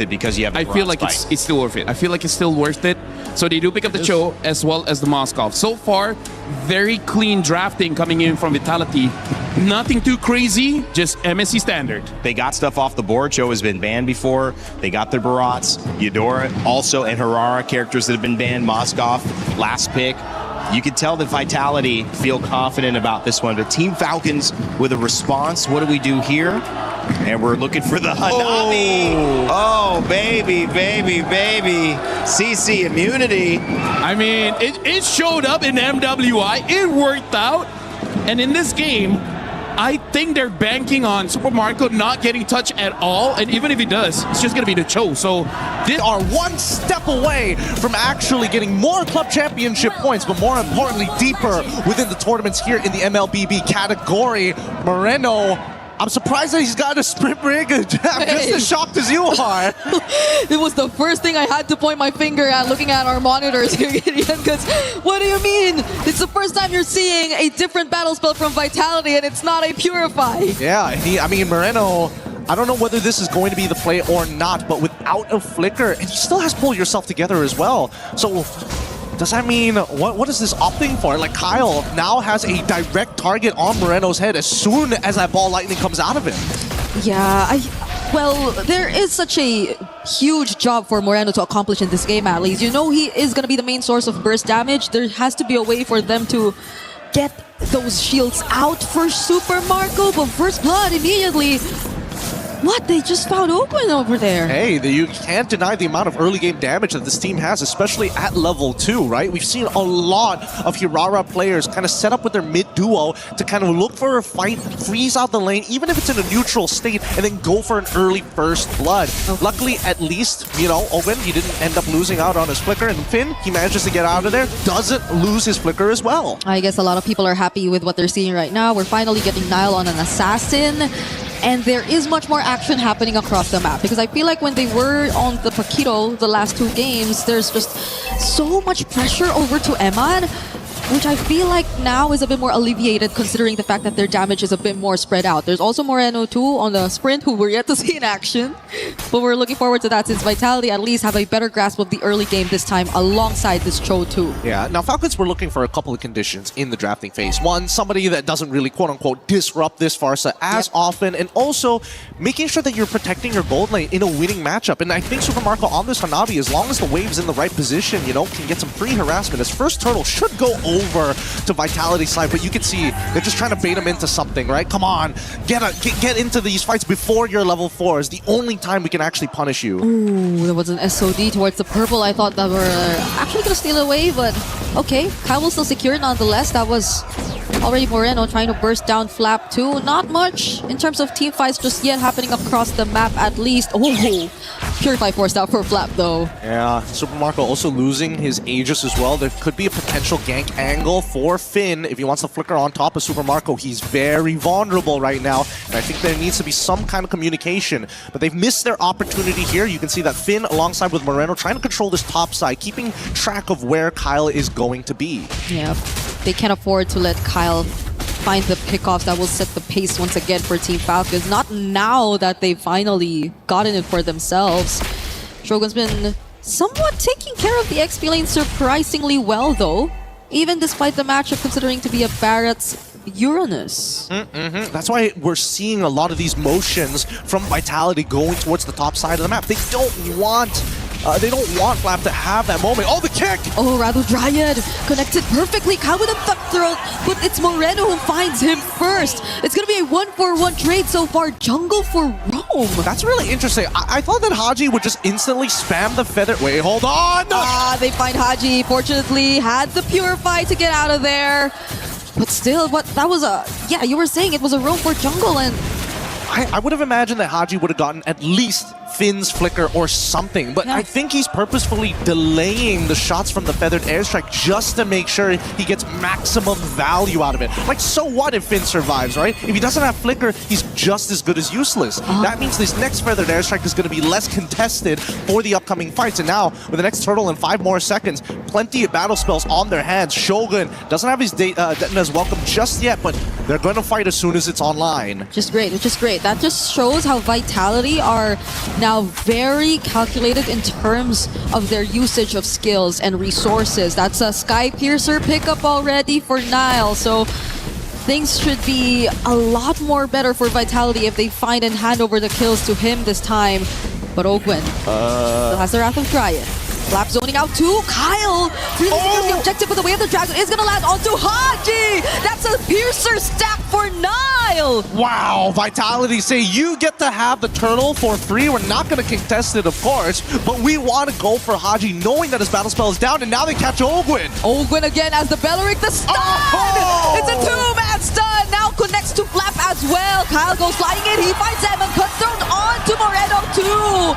because you have. I feel like it's still worth it. I feel like it's still worth it. So they do pick up the Cho as well as the Moskov. So far, very clean drafting coming in from Vitality. Nothing too crazy, just MSC standard. They got stuff off the board. Cho has been banned before. They got their Barats, Eudora, also, and Harara, characters that have been banned. Moskov, last pick. You can tell that Vitality feel confident about this one. But Team Falcons with a response. What do we do here? And we're looking for the Hanabi. Oh, baby, baby, baby. CC immunity. I mean, it showed up in MWI. It worked out. And in this game, I think they're banking on Super Marco not getting touched at all. And even if he does, it's just going to be the Cho. So they are one step away from actually getting more club championship points, but more importantly, deeper within the tournaments here in the MLBB category. Moreno, I'm surprised that he's got a sprint rig. I'm just as shocked as you are. It was the first thing I had to point my finger at looking at our monitors here, Gideon, because what do you mean? It's the first time you're seeing a different battle spell from Vitality and it's not a Purify. Yeah, I mean, Moreno, I don't know whether this is going to be the play or not, but without a flicker, and he still has to pull yourself together as well. So does that mean, what is this opting for? Like, Kyle now has a direct target on Moreno's head as soon as that ball lightning comes out of him. Yeah, well, there is such a huge job for Moreno to accomplish in this game, at least. You know he is going to be the main source of burst damage. There has to be a way for them to get those shields out for Super Marco, but First Blood immediately... What? They just found open over there. Hey, you can't deny the amount of early game damage that this team has, especially at level 2, right? We've seen a lot of Hirara players kind of set up with their mid duo to kind of look for a fight, freeze out the lane, even if it's in a neutral state, and then go for an early First Blood. Okay. Luckily, at least, you know, Owen, he didn't end up losing out on his flicker, and Finn, he manages to get out of there, doesn't lose his flicker as well. I guess a lot of people are happy with what they're seeing right now. We're finally getting Nile on an assassin. And there is much more action happening across the map, because I feel like when they were on the Paquito the last 2 games, there's just so much pressure over to Eman, which I feel like now is a bit more alleviated considering the fact that their damage is a bit more spread out. There's also Moreno too on the sprint, who we're yet to see in action, but we're looking forward to that since Vitality at least have a better grasp of the early game this time alongside this Cho too. Yeah, now Falcons were looking for a couple of conditions in the drafting phase. One, somebody that doesn't really quote-unquote disrupt this Pharsa as often, and also making sure that you're protecting your gold lane in a winning matchup. And I think Super Marco on this Hanabi, as long as the wave's in the right position, you know, can get some free harassment. His first turtle should go over to Vitality's side, but you can see they're just trying to bait him into something, right? Come on, get into these fights before you're level 4 is the only time we can actually punish you. Ooh, there was an SOD towards the purple. I thought that were actually going to steal away, but okay. Kyle will still secure nonetheless. That was already Moreno trying to burst down Flap too. Not much in terms of team fights just yet happening across the map at least. Oh, Purify forced out for Flap though. Yeah, Super Marco also losing his Aegis as well. There could be a potential gank angle for Finn if he wants to flicker on top of Super Marco. He's very vulnerable right now, and I think there needs to be some kind of communication. But they've missed their opportunity here. You can see that Finn alongside with Moreno trying to control this top side, keeping track of where Kyle is going to be. Yeah, they can't afford to let Kyle find the pickoffs that will set the pace once again for Team Falcons. Not now that they've finally gotten it for themselves. Shogun's been somewhat taking care of the XP lane surprisingly well though, even despite the matchup considering to be a Barrett's Uranus. That's why we're seeing a lot of these motions from Vitality going towards the top side of the map. They don't want Flap to have that moment. Oh, the kick! Oh, Radu Dryad connected perfectly. Kyle with a thumb throw, but it's Moreno who finds him first. It's going to be a 1-for-1 trade so far. Jungle for Rome. That's really interesting. I thought that Haji would just instantly spam the feather. Wait, hold on! They find Haji. Fortunately, had the Purify to get out of there. But still, that was a... Yeah, you were saying it was a roam for jungle, and... I would have imagined that Haji would have gotten at least Finn's flicker or something, but I think he's purposefully delaying the shots from the feathered airstrike just to make sure he gets maximum value out of it. Like, so what if Finn survives, right? If he doesn't have flicker, he's just as good as useless. That means this next feathered airstrike is going to be less contested for the upcoming fights. And now, with the next turtle in 5 more seconds, plenty of battle spells on their hands. Shogun doesn't have his Detna's welcome just yet, but they're going to fight as soon as it's online. Just great, which is great. That just shows how Vitality are now now very calculated in terms of their usage of skills and resources. That's a Sky Piercer pickup already for Nile, so things should be a lot more better for Vitality if they find and hand over the kills to him this time. But Ogwen still has the Wrath of Dryad. Flap zoning out to Kyle. Really secures the objective, but the way of the dragon is going to land onto Haji. That's a Piercer stack for Nile. Wow, Vitality say you get to have the turtle for free. We're not going to contest it, of course, but we want to go for Haji, knowing that his battle spell is down, and now they catch Ogwen. Ogwen again as the Belleric, the stun! Oh! It's a two-man stun, now connects to Flap as well. Kyle goes flying in, he finds them and cuts thrown on to Moreno too.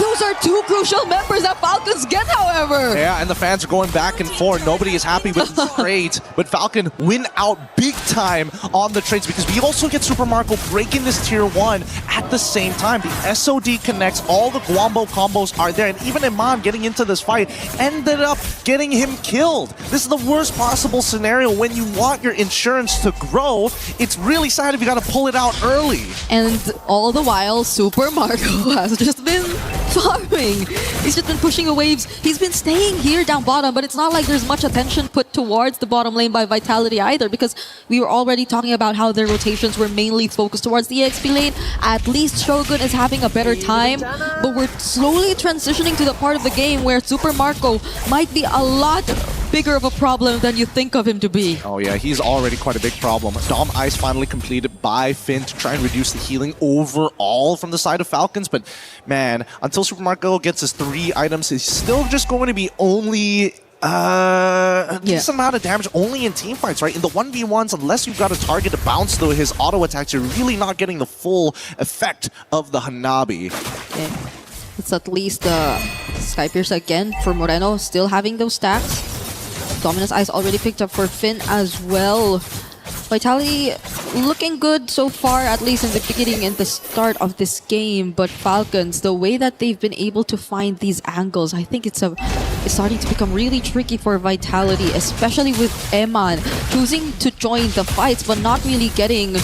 Those are two crucial members that Falcons get, however. Yeah, and the fans are going back and forth. Nobody is happy with the trades, but Falcon win out big time on the trades because we also get Super Marco breaking this tier 1 at the same time. The SOD connects, all the Guambo combos are there, and even Iman getting into this fight ended up getting him killed. This is the worst possible scenario when you want your insurance to grow. It's really sad if you got to pull it out early. And all the while, Super Marco has just been farming. He's just been pushing the waves. He's been staying here down bottom, but it's not like there's much attention put towards the bottom lane by Vitality either, because we were already talking about how their rotations were mainly focused towards the EXP lane. At least Shogun is having a better time, but we're slowly transitioning to the part of the game where Super Marco might be a lot bigger of a problem than you think of him to be. Oh yeah, he's already quite a big problem. Dom Ice finally completed by Finn to try and reduce the healing overall from the side of Falcons, but man, until Super Marco gets his 3 items, he's still just going to be only a decent amount of damage only in team fights, right? In the 1v1s, unless you've got a target to bounce through his auto attacks, you're really not getting the full effect of the Hanabi. Okay. It's at least Sky Pierce again for Moreno, still having those stacks. Dominus Ice already picked up for Finn as well. Vitality looking good so far, at least in the beginning and the start of this game. But Falcons, the way that they've been able to find these angles, I think it's starting to become really tricky for Vitality, especially with Eman choosing to join the fights but not really getting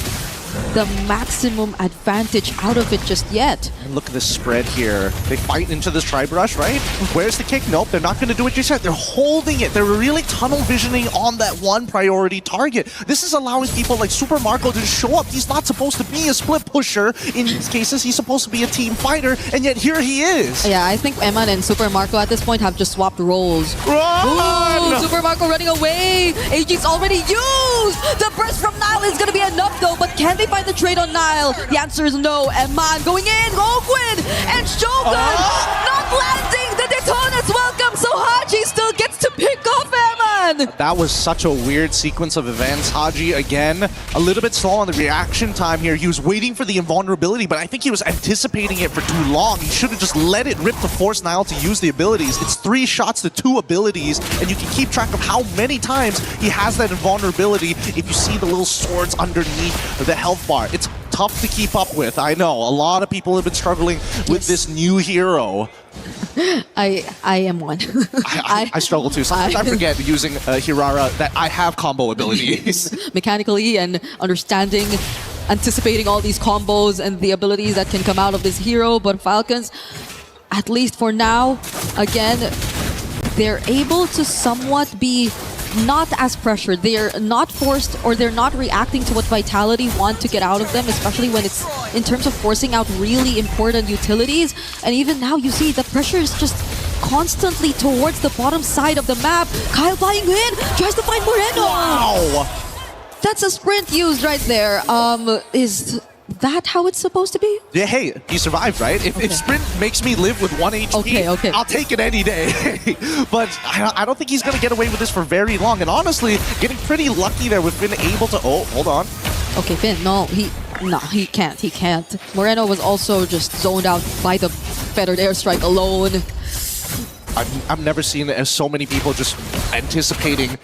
the maximum advantage out of it just yet. And look at this spread here. They fight into this tri-brush, right? Where's the kick? Nope, they're not going to do it just yet. They're holding it. They're really tunnel visioning on that one priority target. This is allowing people like Super Marco to show up. He's not supposed to be a split pusher. In these cases, he's supposed to be a team fighter, and yet here he is. Yeah, I think Eman and Super Marco at this point have just swapped roles. Run! Ooh, Super Marco running away. AG's already used. The burst from Nile is going to be enough though, but can they find the trade on Nile? The answer is no. Eman going in, Ogwen and Shogun not landing. The Daytona's welcome, so Haji still gets to pick off Eman. That was such a weird sequence of events. Haji, again, a little bit slow on the reaction time here. He was waiting for the invulnerability, but I think he was anticipating it for too long. He should have just let it rip to force Nile to use the abilities. It's 3 shots to 2 abilities, and you can keep track of how many times he has that invulnerability if you see the little swords underneath the health bar. It's tough to keep up with. I know a lot of people have been struggling with this new hero. I am one. I struggle too. Sometimes I forget using Hirara that I have combo abilities. Mechanically and understanding, anticipating all these combos and the abilities that can come out of this hero. But Falcons, at least for now, again, they're able to somewhat be not as pressured. They're not forced, or they're not reacting to what Vitality want to get out of them, especially when it's in terms of forcing out really important utilities. And even now you see the pressure is just constantly towards the bottom side of the map. Kyle flying in, tries to find Moreno. Wow! That's a sprint used right there. Is that how it's supposed to be? Yeah, hey, he survived, right? If sprint makes me live with 1 HP, okay. I'll take it any day. But I don't think he's going to get away with this for very long. And honestly, getting pretty lucky there with Finn able to... Oh, hold on. Okay, Finn, no, he can't. He can't. Moreno was also just zoned out by the feathered airstrike alone. I've never seen so many people just anticipating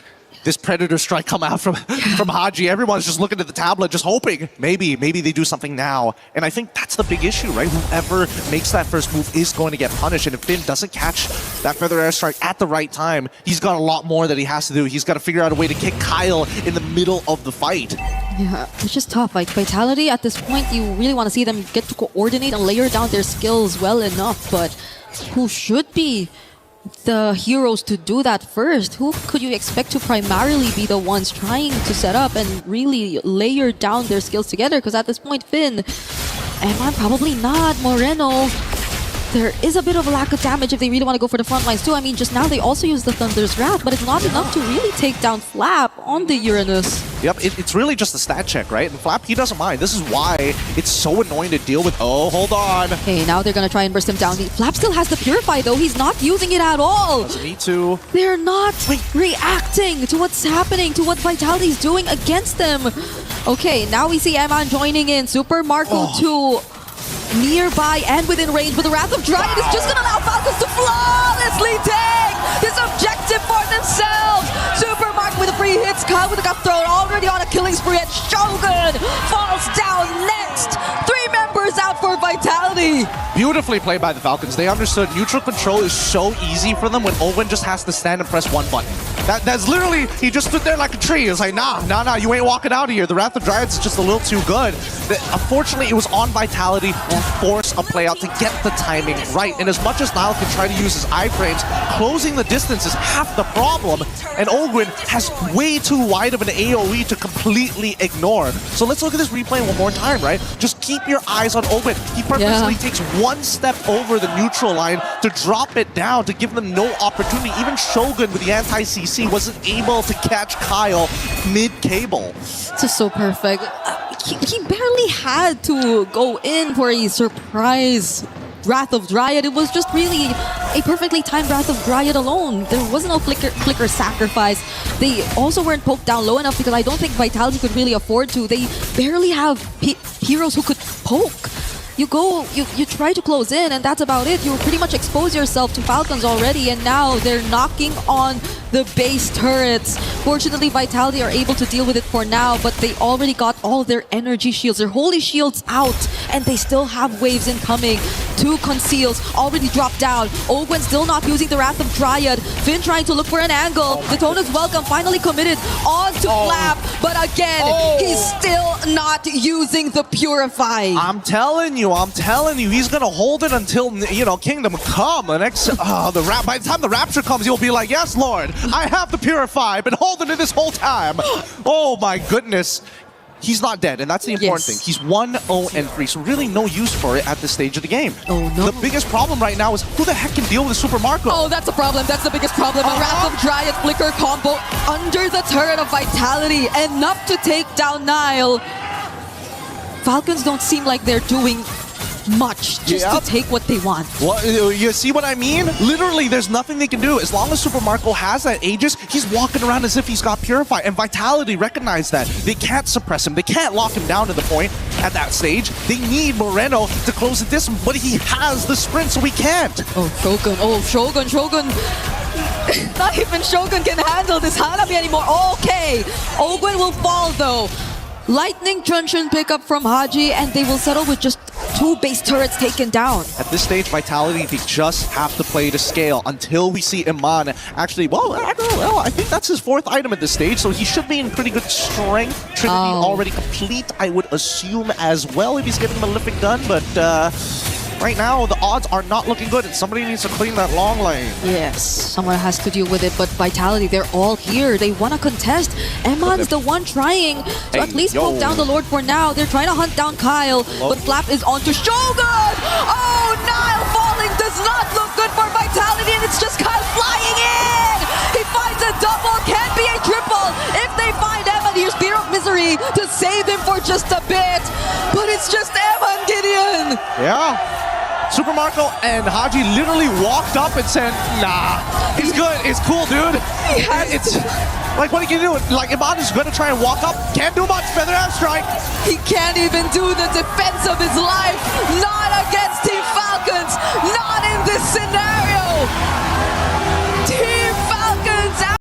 this Predator strike come out from Haji. Everyone's just looking at the tablet, just hoping maybe they do something now. And I think that's the big issue, right? Whoever makes that first move is going to get punished. And if Finn doesn't catch that Feather Airstrike at the right time, he's got a lot more that he has to do. He's got to figure out a way to kick Kyle in the middle of the fight. Yeah, it's just tough. Like, Vitality, at this point, you really want to see them get to coordinate and layer down their skills well enough, but who should be the heroes to do that first? Who could you expect to primarily be the ones trying to set up and really layer down their skills together? Because at this point, Finn, Eman probably not, Moreno. There is a bit of a lack of damage if they really want to go for the front lines too. I mean, just now they also use the Thunder's Wrath, but it's not enough to really take down Flap on the Uranus. Yep, it's really just a stat check, right? And Flap, he doesn't mind. This is why it's so annoying to deal with. Oh, hold on. Okay, now they're going to try and burst him down. Flap still has the Purify though. He's not using it at all. Doesn't need to. They're not reacting to what's happening, to what Vitality's doing against them. Okay, now we see Eman joining in. Super Marco 2. Nearby and within range, but the Wrath of Dryad is just gonna allow Falcons to flawlessly take this objective for themselves. Super Mark with a free hits, Kyle with a gut thrown, already on a killing spree, and Shogun falls down next. 3 members out for Vitality. Beautifully played by the Falcons. They understood neutral control is so easy for them when Owen just has to stand and press one button. That's literally, he just stood there like a tree. It's like, nah, you ain't walking out of here. The Wrath of Dryads is just a little too good. Unfortunately, it was on Vitality to force a play out to get the timing right. And as much as Niall can try to use his iframes, closing the distance is half the problem. And Ogwyn has way too wide of an AoE to completely ignore. So let's look at this replay one more time, right? Just keep your eyes on Ogwyn. He purposely takes one step over the neutral line to drop it down, to give them no opportunity. Even Shogun with the anti-CC wasn't able to catch Kyle mid-cable. This is so perfect. He barely had to go in for a surprise Wrath of Dryad. It was just really a perfectly timed Wrath of Dryad alone. There was no flicker sacrifice. They also weren't poked down low enough because I don't think Vitality could really afford to. They barely have heroes who could poke. You try to close in, and that's about it. You pretty much expose yourself to Falcons already, and now they're knocking on the base turrets. Fortunately, Vitality are able to deal with it for now, but they already got all their energy shields, their holy shields out, and they still have waves incoming. 2 conceals already dropped down. Ogwen still not using the Wrath of Dryad. Finn trying to look for an angle. Daytona's Welcome finally committed onto Flap, but again, he's still not using the Purify. I'm telling you, he's gonna hold it until, you know, Kingdom Come. The next, by the time the Rapture comes, you'll be like, yes, Lord, I have the Purify. I've been holding it this whole time. Oh my goodness. He's not dead, and that's the important thing. He's 1-0-3, so really no use for it at this stage of the game. Oh no. The biggest problem right now is who the heck can deal with Super Marco? Oh, that's a problem. That's the biggest problem. A Wrath of Dryad Flicker combo under the turret of Vitality. Enough to take down Niall. Falcons don't seem like they're doing much just to take what they want. Well, you see what I mean? Literally, there's nothing they can do. As long as Super Marco has that Aegis, he's walking around as if he's got Purify, and Vitality recognize that. They can't suppress him. They can't lock him down to the point at that stage. They need Moreno to close the distance, but he has the sprint, so he can't. Oh, Shogun. Not even Shogun can handle this Hanabi anymore. Okay, Ogwen will fall though. Lightning Truncheon pickup from Haji, and they will settle with just 2 base turrets taken down. At this stage, Vitality, they just have to play to scale until we see Iman actually, I think that's his 4th item at this stage, so he should be in pretty good strength. Trinity already complete, I would assume, as well, if he's getting a Malefic done, but right now, the odds are not looking good, and somebody needs to clean that long lane. Yes, someone has to deal with it, but Vitality, they're all here. They want to contest. Eman's the one trying to at least poke down the Lord for now. They're trying to hunt down Kyle, but Flap is onto Shogun! Oh, Niall falling does not look good for Vitality, and it's just Kyle flying in! He finds a double, can't be a triple. If they find Eman, here's Spear of Misery to save him for just a bit, but it's just Eman, Gideon! Yeah. Super Marco and Haji literally walked up and said, nah, it's good, it's cool, dude. It's like, what are you doing? Like, Iman is going to try and walk up, can't do much, Feather Airstrike. He can't even do the defense of his life. Not against Team Falcons, not in this scenario.